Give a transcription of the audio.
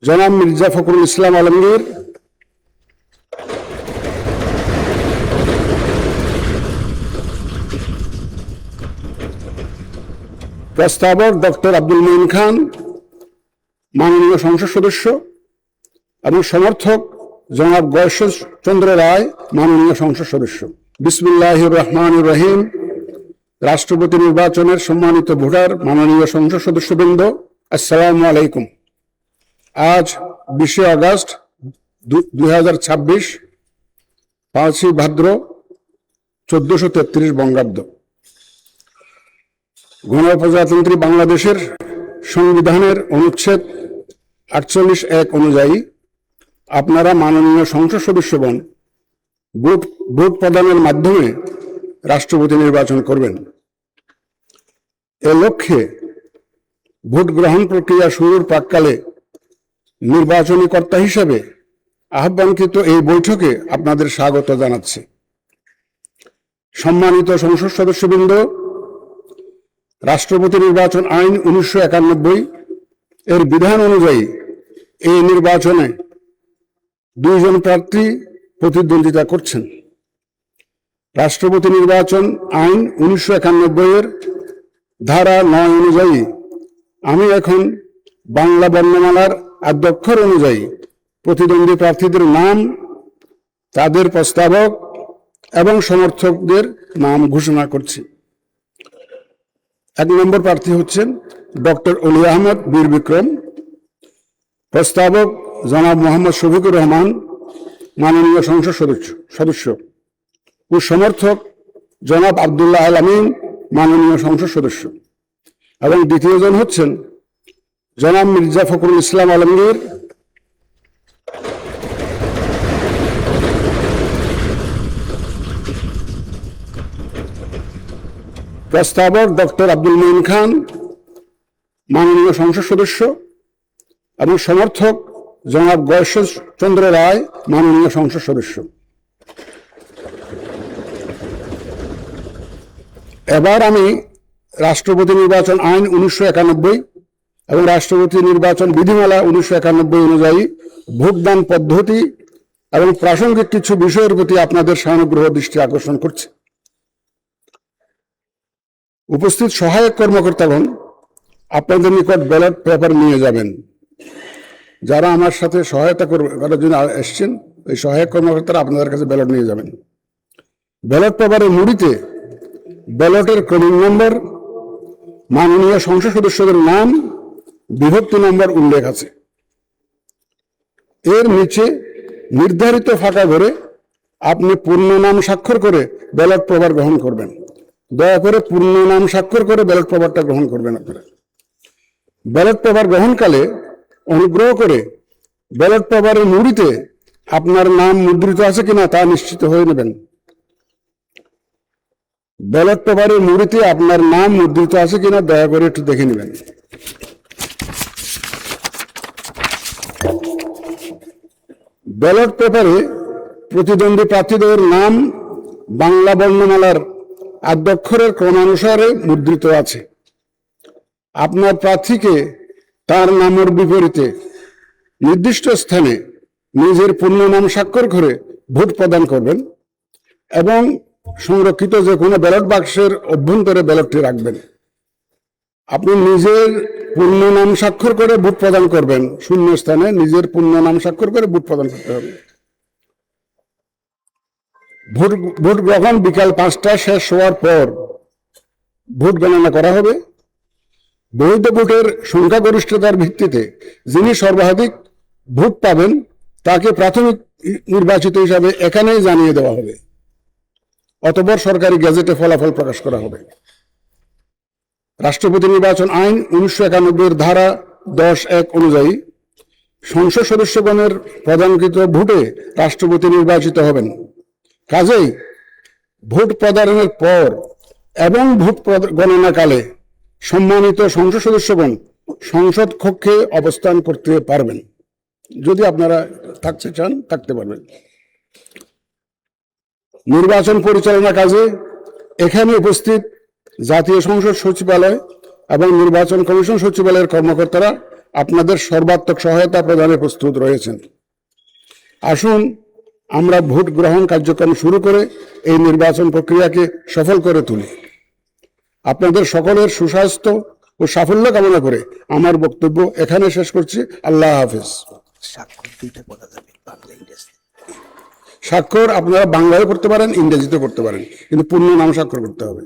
জনাব মির্জা ফখরুল ইসলাম আলমগীর, প্রস্তাবক ডক্টর আব্দুল মঈন খান, মাননীয় সংসদ সদস্য, এবং সমর্থক জনাব গয়েশ্বর চন্দ্র রায়, মাননীয় সংসদ সদস্য। বিসমিল্লাহির রহমানির রহিম। রাষ্ট্রপতি নির্বাচনের সম্মানিত ভোটার, মাননীয় সংসদ সদস্যবৃন্দ, আসসালামু আলাইকুম। আজ 20 আগস্ট 2026, 5 ভাদ্র 1433 বঙ্গাব্দ। গণপ্রজাতন্ত্রী বাংলাদেশের সংবিধানের অনুচ্ছেদ 48(1) অনুযায়ী আপনারা মাননীয় সংসদ সদস্যগণ ভোট প্রদানের মাধ্যমে রাষ্ট্রপতি নির্বাচন করবেন। এ লক্ষ্যে ভোট গ্রহণ প্রক্রিয়া শুরুর প্রাক্কালে নির্বাচনী কর্তা হিসেবে আহ্বানকৃত এই বৈঠকে আপনাদের স্বাগত জানাচ্ছি। সম্মানিত সংসদ সদস্যবৃন্দ, রাষ্ট্রপতি নির্বাচন আইন 1991 এর বিধান অনুযায়ী এই নির্বাচনে 2 জন প্রার্থী প্রতিদ্বন্দ্বিতা করছেন। রাষ্ট্রপতি নির্বাচন আইন 1991 এর ধারা 9 অনুযায়ী আমি এখন বাংলা বর্ণমালার আদ্যক্ষর অনুযায়ী প্রতিদ্বন্দ্বী প্রার্থীদের নাম, তাদের প্রস্তাবক এবং সমর্থকদের নাম ঘোষণা করছি। 1 নম্বর প্রার্থী হচ্ছেন ডক্টর অলি আহমদ বীর বিক্রম, প্রস্তাবক জনাব মোহাম্মদ শফিকুর রহমান, মাননীয় সংসদ সদস্য, ও সমর্থক জনাব আব্দুল্লাহ আল আমিন, মাননীয় সংসদ সদস্য। এবং দ্বিতীয় জন হচ্ছেন জনাব মির্জা ফখরুল ইসলাম আলমগীর, প্রস্তাবক ডক্টর আব্দুল মঈন খান, মাননীয় সংসদ সদস্য, এবং সমর্থক জনাব গয়েশ্বর চন্দ্র রায়, মাননীয় সংসদ সদস্য। এবার আমি রাষ্ট্রপতি নির্বাচন আইন 1991 এবং রাষ্ট্রপতি নির্বাচন বিধিমালা 1991 অনুযায়ী ভোটদান পদ্ধতি এবং প্রাসঙ্গিক কিছু বিষয়ের প্রতি আপনাদের সানুগ্রহ দৃষ্টি আকর্ষণ করছি। উপস্থিত সহায়ক কর্মকর্তাগণ আপনাদের নিকট ব্যালট পেপার নিয়ে যাবেন। যারা আমার সাথে সহায়তা করার জন্য এসছেন, ওই সহায়ক কর্মকর্তারা আপনাদের কাছে ব্যালট নিয়ে যাবেন। ব্যালট পেপারের মুড়িতে ব্যালটের ক্রমিক নম্বর, মাননীয় সংসদ সদস্যদের নাম, বিভক্তি নম্বর উল্লেখ আছে। এর নিচে নির্ধারিত ফাঁকা ঘরে আপনি পূর্ণ নাম স্বাক্ষর করে ব্যালট পেপার গ্রহণ করবেন। দয়া করে পূর্ণ নাম স্বাক্ষর করে ব্যালট পেপারটা গ্রহণ করবেন আপনারা। ব্যালট পেপার গ্রহণকালে অনুগ্রহ করে ব্যালট পেপারের মুড়িতে আপনার নাম মুদ্রিত আছে কিনা তা নিশ্চিত হয়ে নেবেন। ব্যালট পেপারের মুড়িতে আপনার নাম মুদ্রিত আছে কিনা দয়া করে একটু দেখে নেবেন। ব্যালট পেপারে প্রতিদ্বন্দ্বী প্রার্থীদের নাম বাংলা বর্ণমালার আদ্যক্ষরের ক্রমানুসারে মুদ্রিত আছে। আপনার প্রার্থীকে তার নামের বিপরীতে নির্দিষ্ট স্থানে নিজের পূর্ণ নাম স্বাক্ষর করে ভোট প্রদান করবেন এবং সংরক্ষিত যে কোনো ব্যালট বাক্সের অভ্যন্তরে ব্যালটটি রাখবেন। আপনি নিজের পূর্ণ নাম স্বাক্ষর করে ভোট প্রদান করবেন। শূন্য স্থানে নিজের পূর্ণ নাম স্বাক্ষর করে ভোট প্রদান করতে হবে। ভোট গ্রহণ বিকাল 5টায় শেষ হওয়ার পর ভোট গণনা করা হবে। বৈধ ভোটের সংখ্যাগরিষ্ঠতার ভিত্তিতে যিনি সর্বাধিক ভোট পাবেন তাকে প্রাথমিক নির্বাচিত হিসাবে এখানেই জানিয়ে দেওয়া হবে। অতঃপর সরকারি গেজেটে ফলাফল প্রকাশ করা হবে। রাষ্ট্রপতি নির্বাচন আইন 1991 ধারা 10(1) অনুযায়ী সংসদ সদস্যগণের প্রদানকৃত ভোটে রাষ্ট্রপতি নির্বাচিত হবেন। কাজেই ভোট প্রদানের পর এবং ভোট গণনাকালে সম্মানিত সংসদ সদস্যগণ সংসদ কক্ষে অবস্থান করতে পারবেন। যদি আপনারা থাকতে চান থাকতে পারবেন। নির্বাচন পরিচালনা কাজে এখানে উপস্থিত জাতীয় সংসদ সচিবালয় এবং নির্বাচন কমিশন সচিবালয়ের কর্মকর্তারা আপনাদের সর্বাত্মক সহায়তা প্রদানে প্রস্তুত রয়েছেন। আসুন আমরা ভোট গ্রহণ কার্যক্রম শুরু করে এই নির্বাচন প্রক্রিয়াকে সফল করে তুলি। আপনাদের সকলের সুস্বাস্থ্য ও সাফল্য কামনা করে আমার বক্তব্য এখানে শেষ করছি। আল্লাহ হাফেজ। স্বাক্ষর আপনারা বাংলায় করতে পারেন, ইংরেজিতে করতে পারেন, কিন্তু পূর্ণ নাম স্বাক্ষর করতে হবে।